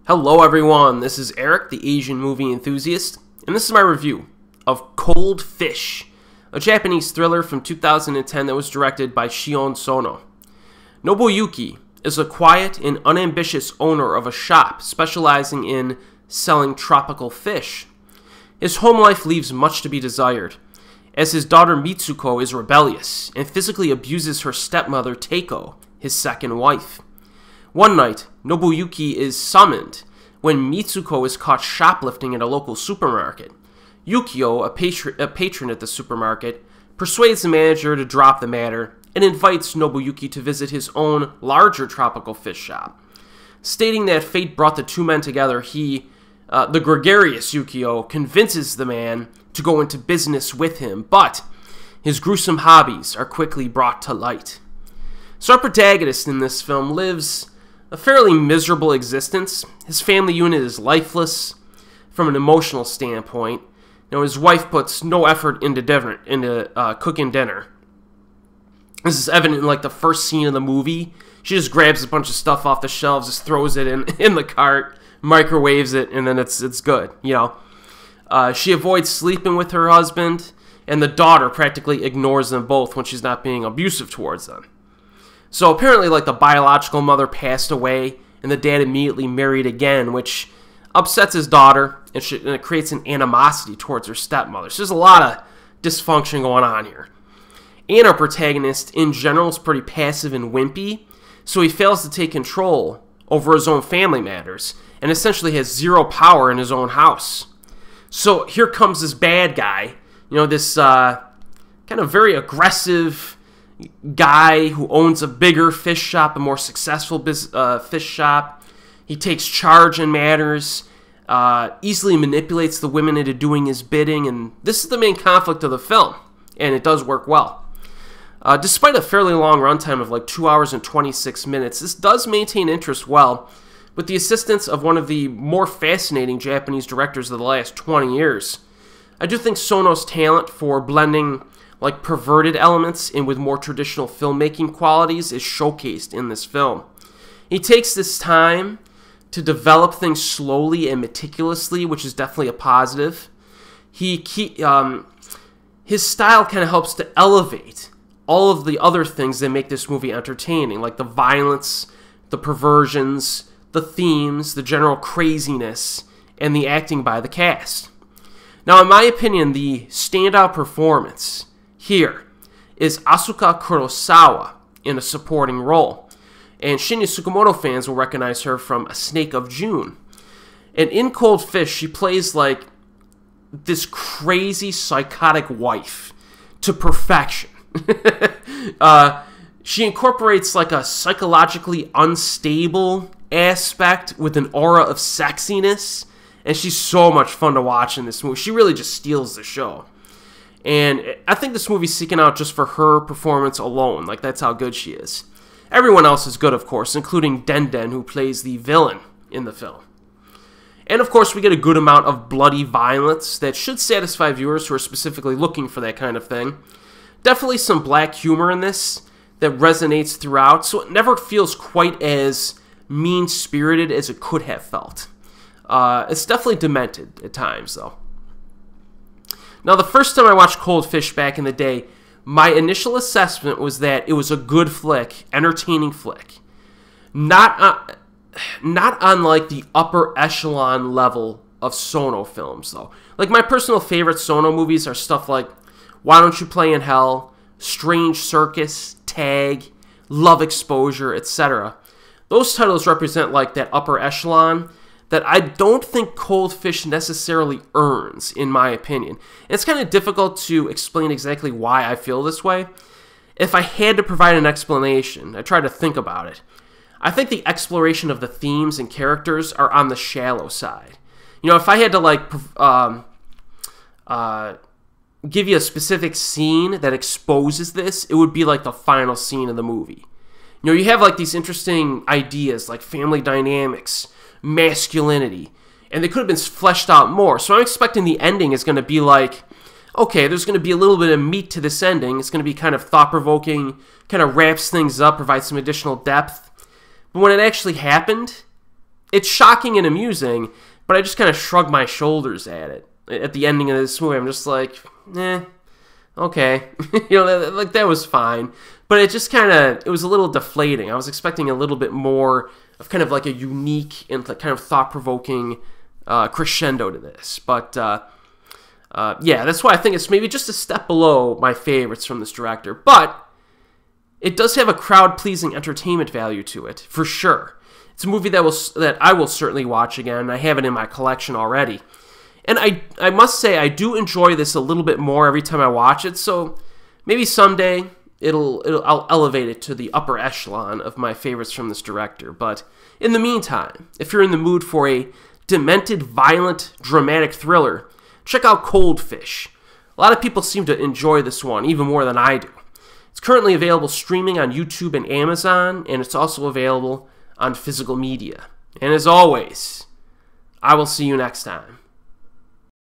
Hello everyone, this is Eric, the Asian movie enthusiast, and this is my review of Cold Fish, a Japanese thriller from 2010 that was directed by Sion Sono. Nobuyuki is a quiet and unambitious owner of a shop specializing in selling tropical fish. His home life leaves much to be desired, as his daughter Mitsuko is rebellious and physically abuses her stepmother Taeko, his second wife. One night, Nobuyuki is summoned when Mitsuko is caught shoplifting at a local supermarket. Yukio, a patron at the supermarket, persuades the manager to drop the matter and invites Nobuyuki to visit his own larger tropical fish shop. Stating that fate brought the two men together, the gregarious Yukio, convinces the man to go into business with him, but his gruesome hobbies are quickly brought to light. So our protagonist in this film lives a fairly miserable existence. His family unit is lifeless from an emotional standpoint. His wife puts no effort into cooking dinner. This is evident in the first scene of the movie. She just grabs a bunch of stuff off the shelves, just throws it in the cart, microwaves it, and then it's good. She avoids sleeping with her husband, and the daughter practically ignores them both when she's not being abusive towards them. So apparently, the biological mother passed away, and the dad immediately married again, which upsets his daughter, and it creates an animosity towards her stepmother. So there's a lot of dysfunction going on here. And our protagonist, in general, is pretty passive and wimpy, so he fails to take control over his own family matters, and essentially has zero power in his own house. So here comes this bad guy, this kind of very aggressive guy who owns a bigger fish shop, a more successful fish shop. He takes charge in matters, easily manipulates the women into doing his bidding, and this is the main conflict of the film, and it does work well. Despite a fairly long runtime of 2 hours and 26 minutes, this does maintain interest well, with the assistance of one of the more fascinating Japanese directors of the last 20 years. I do think Sono's talent for blending perverted elements in with more traditional filmmaking qualities is showcased in this film. He takes this time to develop things slowly and meticulously, which is definitely a positive. His style kind of helps to elevate all of the other things that make this movie entertaining, like the violence, the perversions, the themes, the general craziness, and the acting by the cast. Now, in my opinion, the standout performance here is Asuka Kurosawa in a supporting role. And Shinya Tsukamoto fans will recognize her from A Snake of June. And in Cold Fish, she plays this crazy, psychotic wife to perfection. She incorporates a psychologically unstable aspect with an aura of sexiness, and she's so much fun to watch in this movie. She really just steals the show. And I think this movie's seeking out just for her performance alone. That's how good she is. Everyone else is good, of course, including Den, who plays the villain in the film. And, of course, we get a good amount of bloody violence that should satisfy viewers who are specifically looking for that kind of thing. Definitely some black humor in this that resonates throughout, so it never feels quite as mean-spirited as it could have felt. It's definitely demented at times, though. Now, the first time I watched Cold Fish back in the day, my initial assessment was that it was a good flick, entertaining flick. Not on the upper echelon level of Sono films, though. My personal favorite Sono movies are stuff like Why Don't You Play in Hell, Strange Circus, Tag, Love Exposure, etc. Those titles represent that upper echelon that I don't think Cold Fish necessarily earns, in my opinion. And it's kind of difficult to explain exactly why I feel this way. If I had to provide an explanation, I try to think about it. I think the exploration of the themes and characters are on the shallow side. If I had to give you a specific scene that exposes this, it would be the final scene of the movie. You have these interesting ideas like family dynamics, masculinity, and they could have been fleshed out more. So I'm expecting the ending is going to be okay, there's going to be a little bit of meat to this ending. It's going to be kind of it's shocking and amusing, but I just kind of shrug my shoulders at it. At the ending of this movie, I'm just like, okay. That was fine. But it just it was a little deflating. I was expecting a little bit more of kind of like a unique and kind of thought-provoking crescendo to this. But, yeah, that's why I think it's maybe just a step below my favorites from this director. But it does have a crowd-pleasing entertainment value to it, for sure. It's a movie that I will certainly watch again. I have it in my collection already. And I must say, I do enjoy this a little bit more every time I watch it, so maybe someday I'll elevate it to the upper echelon of my favorites from this director. But in the meantime, if you're in the mood for a demented, violent, dramatic thriller, check out Cold Fish. A lot of people seem to enjoy this one even more than I do. It's currently available streaming on YouTube and Amazon, and it's also available on physical media. And as always, I will see you next time.